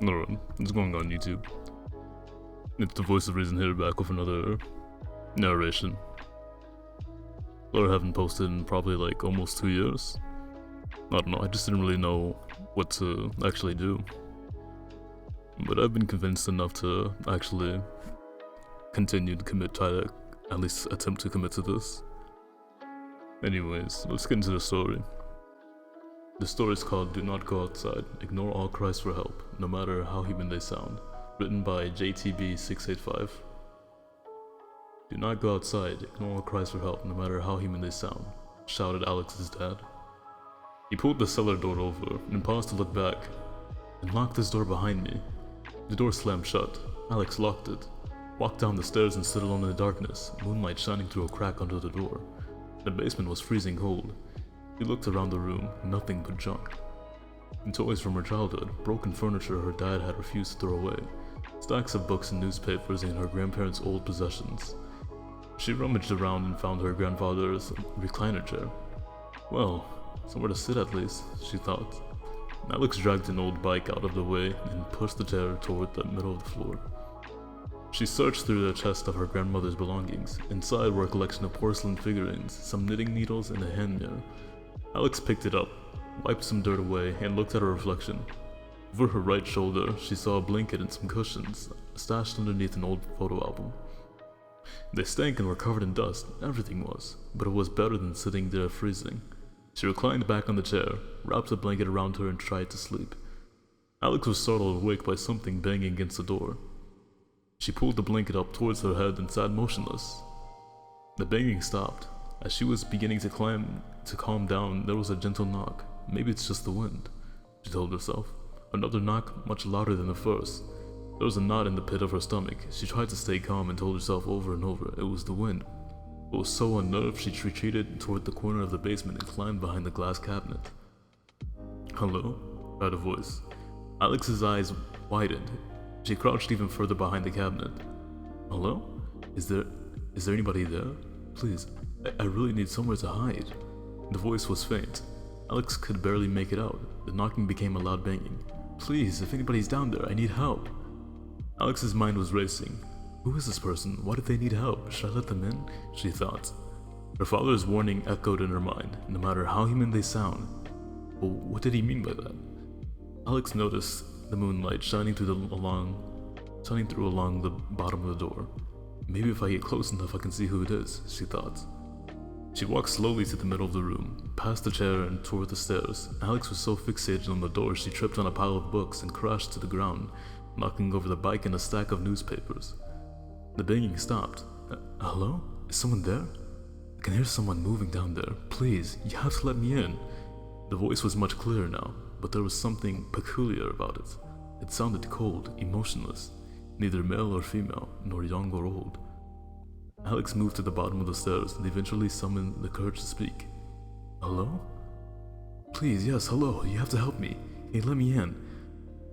Alright, it's going on YouTube. It's the voice of reason here back with another narration. Or I haven't posted in probably like almost 2 years. I don't know, I just didn't really know what to actually do. But I've been convinced enough to actually continue to try to at least attempt to commit to this. Anyways, let's get into the story. The story is called Do Not Go Outside, Ignore All Cries for Help, No Matter How Human They Sound, written by JTB685. Do not go outside, ignore all cries for help, no matter how human they sound, shouted Alex's dad. He pulled the cellar door over and paused to look back, and locked this door behind me. The door slammed shut. Alex locked it, walked down the stairs and stood alone in the darkness, moonlight shining through a crack under the door. The basement was freezing cold. She looked around the room, nothing but junk. Toys from her childhood, broken furniture her dad had refused to throw away, stacks of books and newspapers in her grandparents' old possessions. She rummaged around and found her grandfather's recliner chair. Well, somewhere to sit at least, she thought. Alex dragged an old bike out of the way and pushed the chair toward the middle of the floor. She searched through the chest of her grandmother's belongings. Inside were a collection of porcelain figurines, some knitting needles, and a hand mirror. Alex picked it up, wiped some dirt away, and looked at her reflection. Over her right shoulder, she saw a blanket and some cushions, stashed underneath an old photo album. They stank and were covered in dust, everything was, but it was better than sitting there freezing. She reclined back on the chair, wrapped a blanket around her and tried to sleep. Alex was startled awake by something banging against the door. She pulled the blanket up towards her head and sat motionless. The banging stopped. As she was beginning to calm down, there was a gentle knock. Maybe it's just the wind, she told herself. Another knock, much louder than the first. There was a knot in the pit of her stomach. She tried to stay calm and told herself over and over it was the wind. But was so unnerved she retreated toward the corner of the basement and climbed behind the glass cabinet. Hello? Cried a voice. Alex's eyes widened. She crouched even further behind the cabinet. Hello? Is there anybody there? Please, I really need somewhere to hide. The voice was faint. Alex could barely make it out. The knocking became a loud banging. Please, if anybody's down there, I need help. Alex's mind was racing. Who is this person? Why do they need help? Should I let them in? She thought. Her father's warning echoed in her mind, no matter how human they sound. Well, what did he mean by that? Alex noticed the moonlight shining through along the bottom of the door. Maybe if I get close enough I can see who it is, she thought. She walked slowly to the middle of the room, past the chair and toward the stairs. Alex was so fixated on the door she tripped on a pile of books and crashed to the ground, knocking over the bike and a stack of newspapers. The banging stopped. Hello? Is someone there? I can hear someone moving down there. Please, you have to let me in. The voice was much clearer now, but there was something peculiar about it. It sounded cold, emotionless, neither male or female, nor young or old. Alex moved to the bottom of the stairs and eventually summoned the courage to speak. Hello? Please, yes, hello, you have to help me. Can you let me in?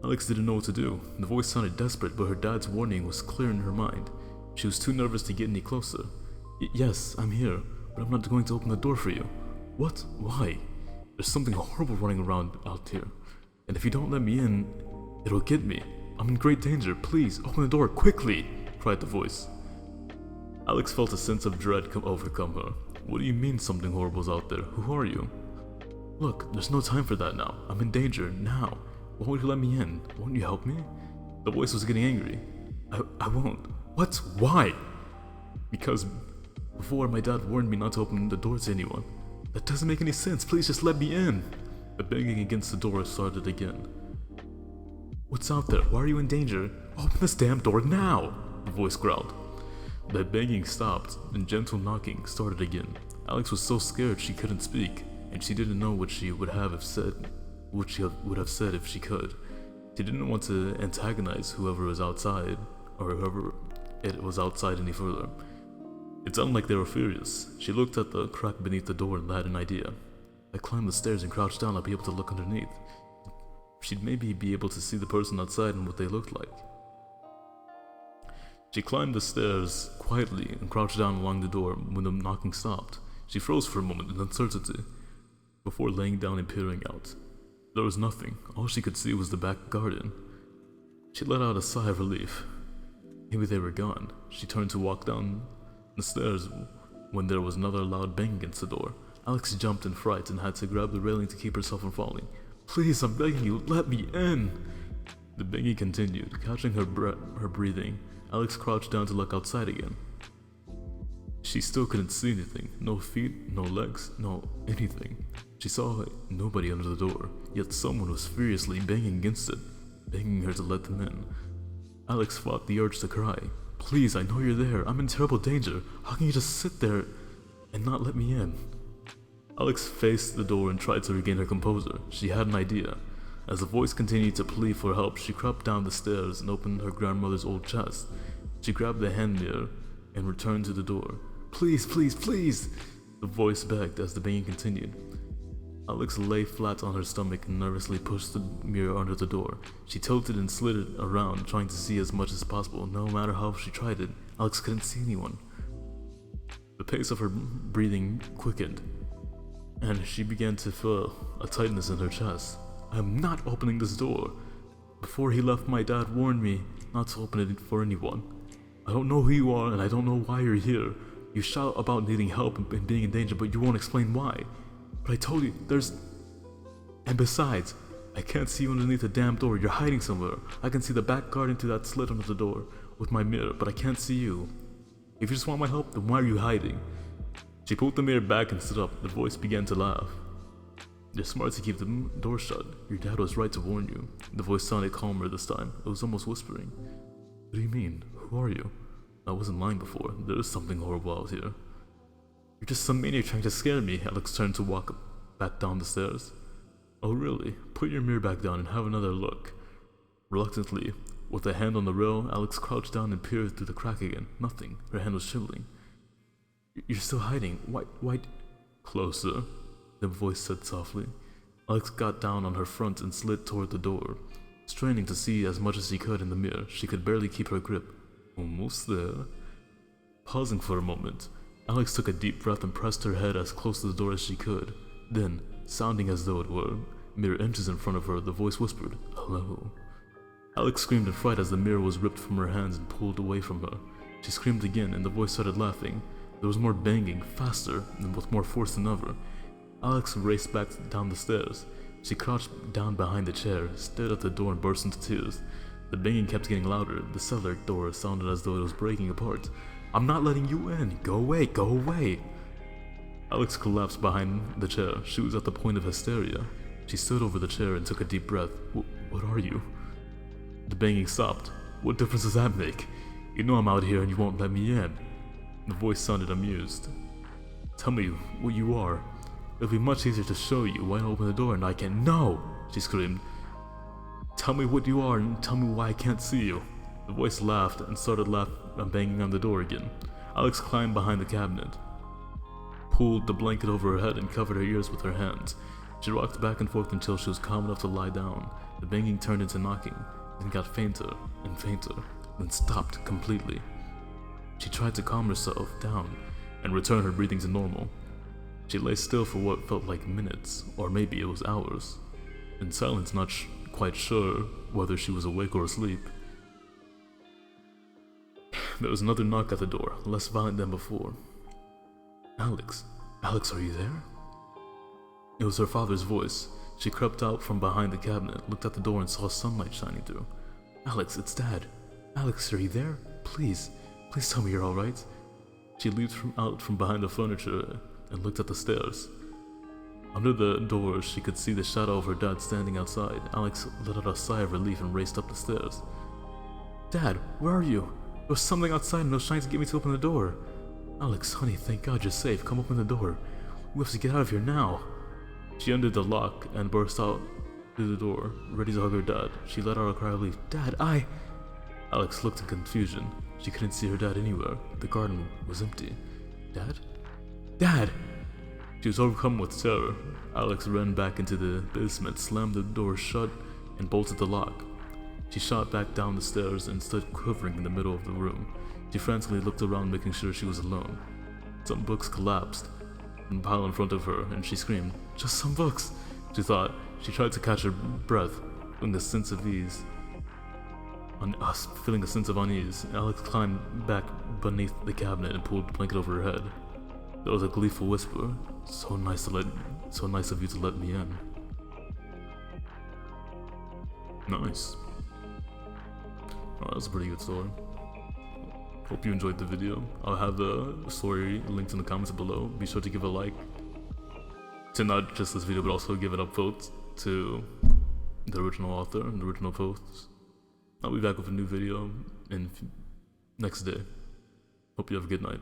Alex didn't know what to do. The voice sounded desperate, but her dad's warning was clear in her mind. She was too nervous to get any closer. Yes, I'm here, but I'm not going to open the door for you. What? Why? There's something horrible running around out here, and if you don't let me in, it'll get me. I'm in great danger. Please, open the door, quickly! Cried the voice. Alex felt a sense of dread overcome her. What do you mean something horrible's out there? Who are you? Look, there's no time for that now. I'm in danger, now. Why won't you let me in? Won't you help me? The voice was getting angry. I won't. What? Why? Because before my dad warned me not to open the door to anyone. That doesn't make any sense. Please just let me in. The banging against the door started again. What's out there? Why are you in danger? Open this damn door now! The voice growled. The banging stopped, and gentle knocking started again. Alex was so scared she couldn't speak, and she didn't know what she would have said if she could. She didn't want to antagonize whoever was outside, or whoever it was outside any further. It sounded like they were furious. She looked at the crack beneath the door and had an idea. I climbed the stairs and crouched down. I'd be able to look underneath. She'd maybe be able to see the person outside and what they looked like. She climbed the stairs quietly and crouched down along the door when the knocking stopped. She froze for a moment in uncertainty, before laying down and peering out. There was nothing. All she could see was the back garden. She let out a sigh of relief. Maybe they were gone. She turned to walk down the stairs when there was another loud bang against the door. Alex jumped in fright and had to grab the railing to keep herself from falling. "Please, I'm begging you, let me in!" The banging continued, catching her breathing. Alex crouched down to look outside again. She still couldn't see anything. No feet, no legs, no anything. She saw nobody under the door, yet someone was furiously banging against it, begging her to let them in. Alex fought the urge to cry. "Please, I know you're there. I'm in terrible danger. How can you just sit there and not let me in?" Alex faced the door and tried to regain her composure. She had an idea. As the voice continued to plead for help, she crept down the stairs and opened her grandmother's old chest. She grabbed the hand mirror and returned to the door. "Please, please, please!" the voice begged as the banging continued. Alex lay flat on her stomach and nervously pushed the mirror under the door. She tilted and slid it around, trying to see as much as possible. No matter how she tried it, Alex couldn't see anyone. The pace of her breathing quickened, and she began to feel a tightness in her chest. "I am not opening this door. Before he left, my dad warned me not to open it for anyone. I don't know who you are, and I don't know why you're here. You shout about needing help and being in danger, but you won't explain why. But I told you, And besides, I can't see you underneath the damn door. You're hiding somewhere. I can see the back garden to that slit under the door with my mirror, but I can't see you. If you just want my help, then why are you hiding?" She pulled the mirror back and stood up. The voice began to laugh. "You're smart to keep the door shut. Your dad was right to warn you." The voice sounded calmer this time. It was almost whispering. "What do you mean? Who are you? I wasn't lying before. There is something horrible out here." "You're just some maniac trying to scare me." Alex turned to walk back down the stairs. "Oh really? Put your mirror back down and have another look." Reluctantly, with a hand on the rail, Alex crouched down and peered through the crack again. Nothing. Her hand was shivering. "You're still hiding. Why? Closer," the voice said softly. Alex got down on her front and slid toward the door, straining to see as much as she could in the mirror. She could barely keep her grip. Almost there. Pausing for a moment, Alex took a deep breath and pressed her head as close to the door as she could. Then, sounding as though it were mere inches in front of her, the voice whispered, "Hello." Alex screamed in fright as the mirror was ripped from her hands and pulled away from her. She screamed again, and the voice started laughing. There was more banging, faster, and with more force than ever. Alex raced back down the stairs. She crouched down behind the chair, stared at the door, and burst into tears. The banging kept getting louder. The cellar door sounded as though it was breaking apart. "I'm not letting you in! Go away! Go away!" Alex collapsed behind the chair. She was at the point of hysteria. She stood over the chair and took a deep breath. What are you?" The banging stopped. "What difference does that make? You know I'm out here and you won't let me in." The voice sounded amused. "Tell me what you are. It'll be much easier to show you. Why not open the door and I can—" "No!" she screamed. "Tell me what you are and tell me why I can't see you." The voice laughed and started banging on the door again. Alex climbed behind the cabinet, pulled the blanket over her head and covered her ears with her hands. She rocked back and forth until she was calm enough to lie down. The banging turned into knocking, then got fainter and fainter, then stopped completely. She tried to calm herself down and return her breathing to normal. She lay still for what felt like minutes, or maybe it was hours, in silence, not quite sure whether she was awake or asleep. There was another knock at the door, less violent than before. "Alex? Alex, are you there?" It was her father's voice. She crept out from behind the cabinet, looked at the door and saw sunlight shining through. "Alex, it's Dad. Alex, are you there? Please tell me you're alright." She leaped out from behind the furniture and looked at the stairs. Under the door, she could see the shadow of her dad standing outside. Alex let out a sigh of relief and raced up the stairs. "Dad, where are you? There was something outside and it was trying to get me to open the door." "Alex, honey, thank God you're safe. Come open the door. We have to get out of here now." She undid the lock and burst out through the door, ready to hug her dad. She let out a cry of relief. "Dad, Alex looked in confusion. She couldn't see her dad anywhere. The garden was empty. "Dad? Dad!" She was overcome with terror. Alex ran back into the basement, slammed the door shut, and bolted the lock. She shot back down the stairs and stood quivering in the middle of the room. She frantically looked around, making sure she was alone. Some books collapsed and piled in front of her, and she screamed, "Just some books," she thought. She tried to catch her breath, feeling a sense of ease. I was feeling a sense of unease. Alex climbed back beneath the cabinet and pulled the blanket over her head. There was a gleeful whisper. So nice of you to let me in. Nice. Alright, that was a pretty good story. Hope you enjoyed the video. I'll have the story linked in the comments below. Be sure to give a like to not just this video, but also give an upvote to the original author and the original posts. I'll be back with a new video next day. Hope you have a good night.